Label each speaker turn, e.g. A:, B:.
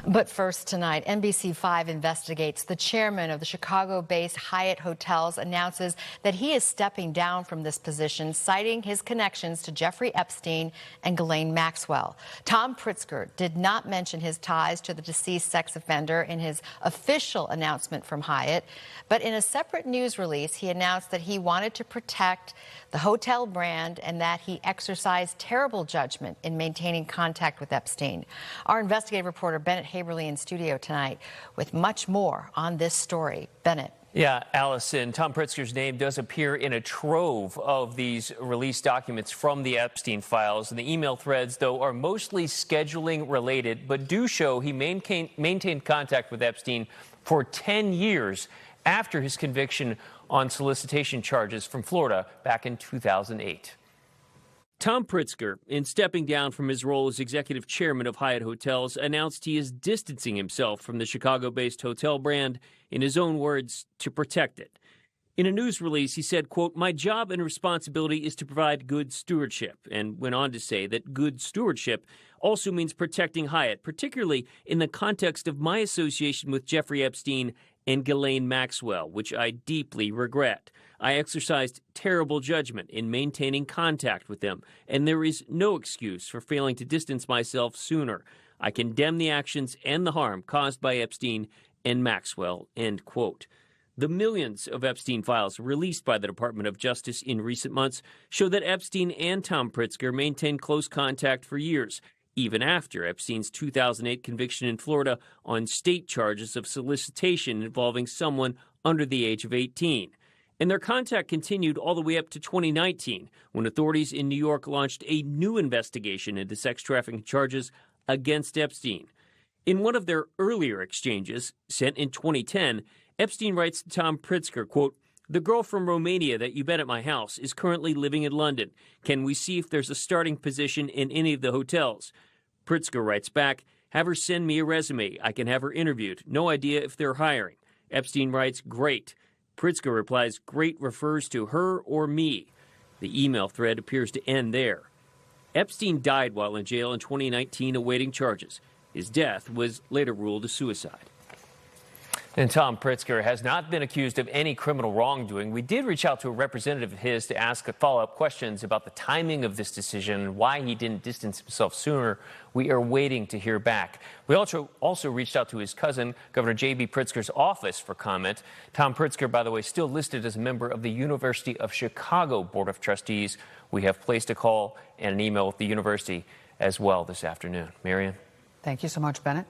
A: But first tonight, NBC5 investigates. The chairman of the Chicago-based Hyatt Hotels announces that he is stepping down from this position, citing his connections to Jeffrey Epstein and Ghislaine Maxwell. Tom Pritzker did not mention his ties to the deceased sex offender in his official announcement from Hyatt, but in a separate news release, he announced that he wanted to protect the hotel brand and that he exercised terrible judgment in maintaining contact with Epstein. Our investigative reporter Bennett Haeberle in studio tonight with much more on this story. Bennett.
B: Yeah, Allison, Tom Pritzker's name does appear in a trove of these released documents from the Epstein files. And the email threads, though, are mostly scheduling related, but do show he maintained contact with Epstein for 10 years after his conviction on solicitation charges from Florida back in 2008.
C: Tom Pritzker, in stepping down from his role as executive chairman of Hyatt Hotels, announced he is distancing himself from the Chicago-based hotel brand, in his own words, to protect it. In a news release, he said, quote, "My job and responsibility is to provide good stewardship," and went on to say that good stewardship also means protecting Hyatt, particularly in the context of my association with Jeffrey Epstein and Ghislaine Maxwell, which I deeply regret. I exercised terrible judgment in maintaining contact with them, and there is no excuse for failing to distance myself sooner. I condemn the actions and the harm caused by Epstein and Maxwell," end quote. The millions of Epstein files released by the Department of Justice in recent months show that Epstein and Tom Pritzker maintained close contact for years, even after Epstein's 2008 conviction in Florida on state charges of solicitation involving someone under the age of 18. And their contact continued all the way up to 2019, when authorities in New York launched a new investigation into sex trafficking charges against Epstein. In one of their earlier exchanges, sent in 2010, Epstein writes to Tom Pritzker, quote, "The girl from Romania that you met at my house is currently living in London. Can we see if there's a starting position in any of the hotels?" Pritzker writes back, "Have her send me a resume. I can have her interviewed. No idea if they're hiring." Epstein writes, "Great." Pritzker replies, "Great" refers to her or me. The email thread appears to end there. Epstein died while in jail in 2019 awaiting charges. His death was later ruled a suicide.
B: And Tom Pritzker has not been accused of any criminal wrongdoing. We did reach out to a representative of his to ask follow-up questions about the timing of this decision and why he didn't distance himself sooner. We are waiting to hear back. We also reached out to his cousin, Governor J.B. Pritzker's office, for comment. Tom Pritzker, by the way, still listed as a member of the University of Chicago Board of Trustees. We have placed a call and an email with the university as well this afternoon. Marion?
D: Thank you so much, Bennett.